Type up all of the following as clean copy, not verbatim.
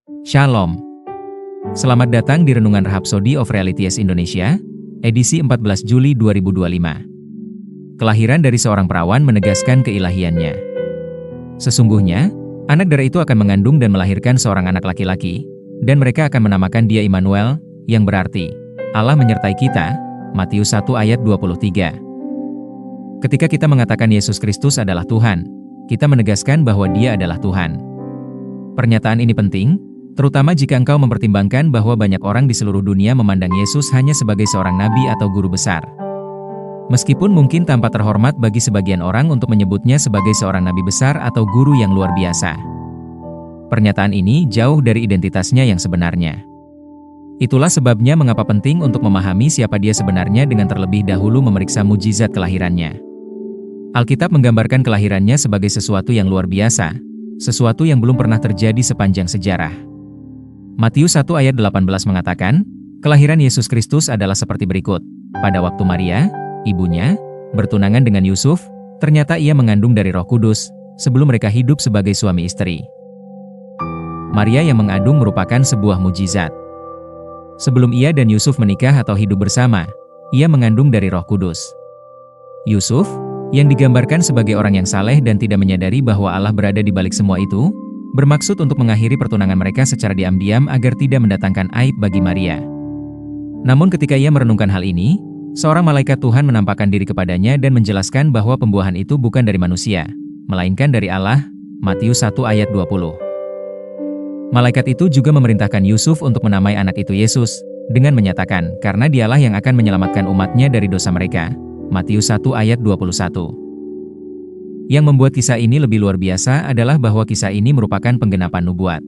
Shalom. Selamat datang di Renungan Rhapsody of Realities Indonesia, edisi 14 Juli 2025. Kelahiran dari seorang perawan menegaskan keilahiannya. Sesungguhnya, anak darah itu akan mengandung dan melahirkan seorang anak laki-laki, dan mereka akan menamakan dia Immanuel, yang berarti, Allah menyertai kita, Matius 1 ayat 23. Ketika kita mengatakan Yesus Kristus adalah Tuhan, kita menegaskan bahwa Dia adalah Tuhan. Pernyataan ini penting, terutama jika engkau mempertimbangkan bahwa banyak orang di seluruh dunia memandang Yesus hanya sebagai seorang nabi atau guru besar. Meskipun mungkin tampak terhormat bagi sebagian orang untuk menyebutnya sebagai seorang nabi besar atau guru yang luar biasa. Pernyataan ini jauh dari identitasnya yang sebenarnya. Itulah sebabnya mengapa penting untuk memahami siapa dia sebenarnya dengan terlebih dahulu memeriksa mujizat kelahirannya. Alkitab menggambarkan kelahirannya sebagai sesuatu yang luar biasa, sesuatu yang belum pernah terjadi sepanjang sejarah. Matius 1 ayat 18 mengatakan, kelahiran Yesus Kristus adalah seperti berikut. Pada waktu Maria, ibunya, bertunangan dengan Yusuf, ternyata ia mengandung dari Roh Kudus, sebelum mereka hidup sebagai suami istri. Maria yang mengandung merupakan sebuah mujizat. Sebelum ia dan Yusuf menikah atau hidup bersama, ia mengandung dari Roh Kudus. Yusuf, yang digambarkan sebagai orang yang saleh dan tidak menyadari bahwa Allah berada di balik semua itu, bermaksud untuk mengakhiri pertunangan mereka secara diam-diam agar tidak mendatangkan aib bagi Maria. Namun ketika ia merenungkan hal ini, seorang malaikat Tuhan menampakkan diri kepadanya dan menjelaskan bahwa pembuahan itu bukan dari manusia, melainkan dari Allah, Matius 1 ayat 20. Malaikat itu juga memerintahkan Yusuf untuk menamai anak itu Yesus, dengan menyatakan, karena dialah yang akan menyelamatkan umatnya dari dosa mereka, Matius 1 ayat 21. Yang membuat kisah ini lebih luar biasa adalah bahwa kisah ini merupakan penggenapan nubuat.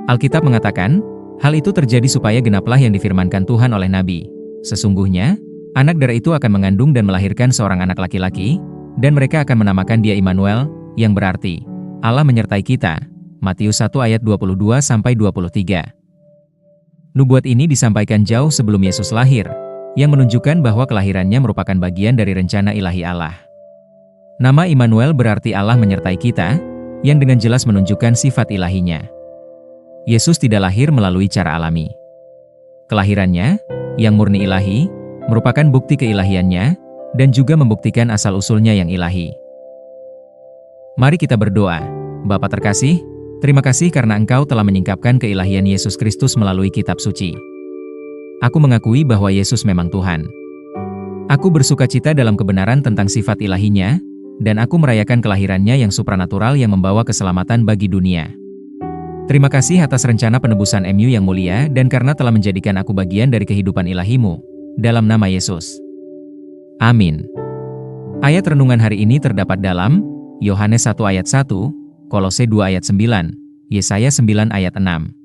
Alkitab mengatakan, hal itu terjadi supaya genaplah yang difirmankan Tuhan oleh Nabi. Sesungguhnya, anak darah itu akan mengandung dan melahirkan seorang anak laki-laki, dan mereka akan menamakan dia Immanuel, yang berarti, Allah menyertai kita. Matius 1 ayat 22-23. Nubuat ini disampaikan jauh sebelum Yesus lahir, yang menunjukkan bahwa kelahirannya merupakan bagian dari rencana ilahi Allah. Nama Immanuel berarti Allah menyertai kita, yang dengan jelas menunjukkan sifat ilahinya. Yesus tidak lahir melalui cara alami. Kelahirannya, yang murni ilahi, merupakan bukti keilahiannya, dan juga membuktikan asal-usulnya yang ilahi. Mari kita berdoa. Bapa terkasih, terima kasih karena Engkau telah menyingkapkan keilahian Yesus Kristus melalui kitab suci. Aku mengakui bahwa Yesus memang Tuhan. Aku bersukacita dalam kebenaran tentang sifat ilahinya, dan aku merayakan kelahirannya yang supranatural yang membawa keselamatan bagi dunia. Terima kasih atas rencana penebusan MU yang mulia dan karena telah menjadikan aku bagian dari kehidupan ilahimu, dalam nama Yesus. Amin. Ayat renungan hari ini terdapat dalam Yohanes 1 ayat 1, Kolose 2 ayat 9, Yesaya 9 ayat 6.